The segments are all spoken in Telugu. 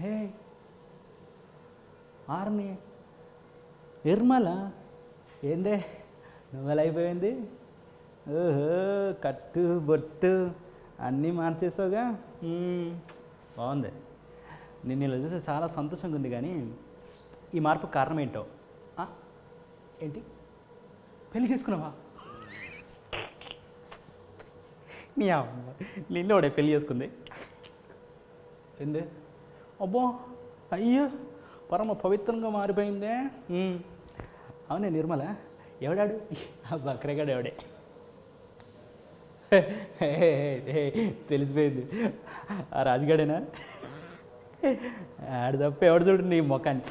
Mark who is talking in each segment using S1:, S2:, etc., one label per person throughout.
S1: హే ఆర్ని నిర్మల ఏందే నువ్వెలా అయిపోయింది? ఓహో కట్టు బొట్టు అన్నీ మార్చేసావుగా. బాగుంది. నేను ఇలా చూస్తే చాలా సంతోషంగా ఉంది. కానీ ఈ మార్పు కారణం ఏంటో? ఏంటి పెళ్ళి చేసుకున్నావా? నీ అమ్మ నిన్నోడే పెళ్ళి చేసుకుంది ఏంది? అబ్బో అయ్యో పరమ పవిత్రంగా మారిపోయిందే. అవునే నిర్మల ఎవడాడు? బక్రగాడు ఎవడే? తెలిసిపోయింది. ఆ రాజుగాడేనా? ఆడు తప్ప ఎవడు చూడు నీ ముఖాన్ని.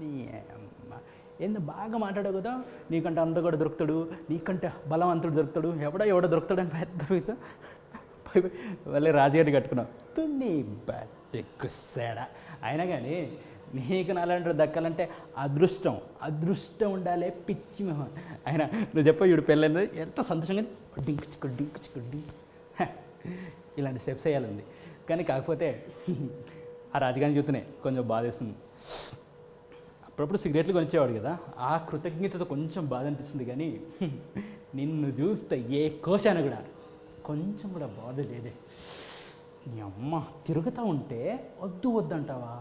S1: నీ అమ్మ ఏందో బాగా మాట్లాడావు కదా, నీకంటే అంత కూడా దొరుకుతాడు, నీకంటే బలవంతుడు దొరుకుతాడు, ఎవడో దొరుకుతాడు అని పెద్ద ఫీచర్ వాళ్ళే రాజుగారిని కట్టుకున్నావు. నీ బతికుసాడా. అయినా కానీ నీకు నాలంటారు దక్కాలంటే అదృష్టం ఉండాలి. పిచ్చి మొహం. అయినా నువ్వు చెప్పు ఇప్పుడు పెళ్ళైంది ఎంత సంతోషంగా డింక్ చిక్కు ఇలాంటి స్టెప్స్ వేయాలంది. కానీ కాకపోతే ఆ రాజుగారిని చూస్తేనే కొంచెం బాధేస్తుంది. అప్పుడప్పుడు సిగరెట్లు కొనిచ్చేవాడు కదా, ఆ కృతజ్ఞతతో కొంచెం బాధ అనిపిస్తుంది. కానీ నిన్ను చూస్తే ఏ కోశాన కూడా కొంచెం కూడా బాధ లేదే. నీ అమ్మ తిరుగుతూ ఉంటే వద్దు అంటావా?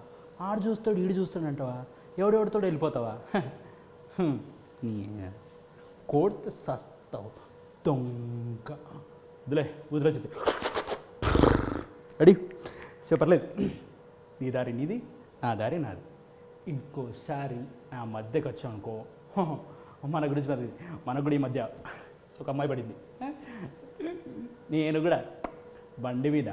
S1: ఆడు చూస్తాడు ఈడు చూస్తాడు అంటావా? ఎవడెవడితో వెళ్ళిపోతావా? నీ కోడితే సస్తావు దొంగ. వదిలేచితే అడి చెప్పర్లేదు. నీ దారి నీది, నా దారి నాది. ఇంకోసారి నా మధ్యకి వచ్చావు అనుకో, మన గురించి మరి మనకు కూడా ఈ మధ్య ఒక అమ్మాయి పడింది. నేను కూడా బండి మీద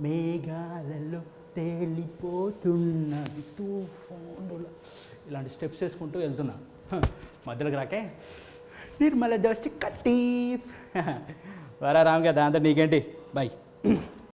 S1: మేఘాలలో తేలిపోతున్నది తుఫానుల ఇలాంటి స్టెప్స్ వేసుకుంటూ వెళ్తున్నా. మధ్యలోకి రాకే నిర్మల దోషి కట్టి వరా రామ్గా దాంతో నీకేంటి బాయ్.